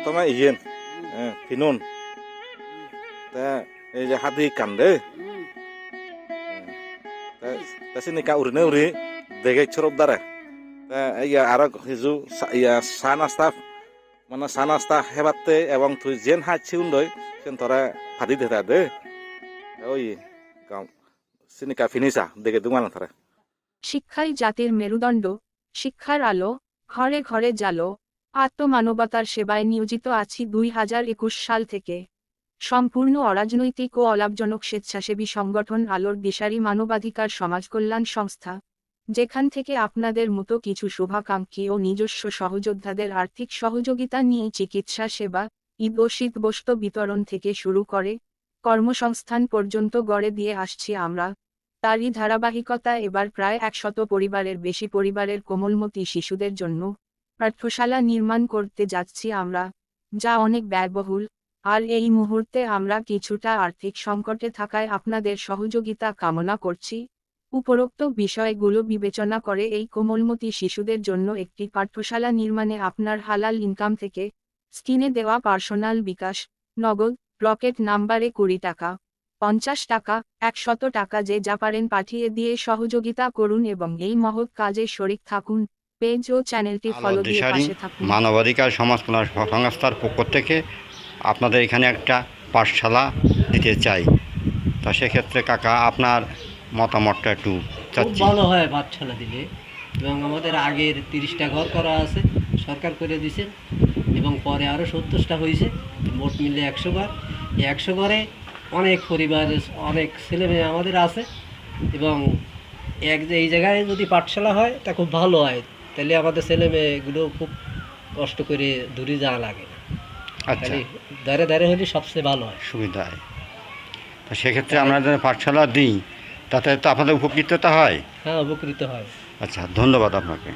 প্রথমে ইয়েন ফিনুন তা এই যে হাতি কান্দে তা সিনিকা উড়নে উড়ি দেখে ছরব দারে তা ইয়া আরো হিজু ইয়া সা নাস্তা মানে সা নাস্তা হেবাতে এবং তুই জেন হাঁচি উন্ডই সেন তোরা ফাদি দেতা দে ওই সিনিকা ফিনিসা দেখে দুমানা তারা শিক্ষাই জাতির মেরুদণ্ড, শিক্ষার আলো, ঘরে ঘরে জালো, আত্মমানবতার সেবায় নিয়োজিত আছি 2021 সাল থেকে। সম্পূর্ণ অরাজনৈতিক ও অলাভজনক স্বেচ্ছাসেবী সংগঠন আলোর দিশারি মানবাধিকার সমাজকল্যাণ সংস্থা, যেখান থেকে আপনাদের মতো কিছু শুভাকাঙ্ক্ষী ও নিজস্ব সহযোদ্ধাদের আর্থিক সহযোগিতা নিয়ে চিকিৎসা সেবা, ঈদ ও শীতবস্ত্র বিতরণ থেকে শুরু করে কর্মসংস্থান পর্যন্ত গড়ে দিয়ে আসছি আমরা। তারই ধারাবাহিকতা এবার প্রায় 100 পরিবারের বেশি পরিবারের কোমলমতি শিশুদের জন্য পাঠ্যশালা নির্মাণ করতে যাচ্ছি আমরা, যা অনেক ব্যয়বহুল। আর এই মুহূর্তে আমরা কিছুটা আর্থিক সংকটে থাকায় আপনাদের সহযোগিতা কামনা করছি। উপরোক্ত বিষয়গুলো বিবেচনা করে এই কোমলমতি শিশুদের জন্য একটি পাঠ্যশালা নির্মাণে আপনার হালাল ইনকাম থেকে স্ক্রিনে দেওয়া পার্সোনাল বিকাশ, নগদ, রকেট নাম্বারে 20 টাকা, 50 টাকা, 100 টাকা যে যা পারেন পাঠিয়ে দিয়ে সহযোগিতা করুন এবং এই মহৎ কাজে শরিক থাকুন। পেজ ও চ্যানেলটি ফলো দিয়ে পাশে থাকুন। মানবাধিকার সমাজকল্যাণ সংস্থার পক্ষ থেকে আপনাদের এখানে একটা পাঠশালা দিতে চাই। তা সেক্ষেত্রে কাকা আপনার মতামতটা একটু খুব ভালো হয় পাঠশালা দিলে, এবং আমাদের আগের 30টা ঘর করা আছে, সরকার করে দিছে, এবং পরে আরও 70টা হয়েছে, মোট মিলে 100 ঘর। এই 100 ঘরে অনেক পরিবার, অনেক ছেলেমেয়ে আমাদের আছে, এবং এই জায়গায় যদি পাঠশালা হয় তা খুব ভালো হয়, তাহলে আমাদের ছেলেমেয়েগুলো খুব কষ্ট করে দূরে যাওয়া লাগে। আচ্ছা, দাঁড়ে দাঁড়ে হলে সবচেয়ে ভালো হয়, সুবিধা হয়। তো সেক্ষেত্রে আমরা যদি পাঠশালা দিই তাতে তো আপনাদের উপকৃততা হয়। হ্যাঁ, উপকৃত হয়। আচ্ছা, ধন্যবাদ আপনাকে।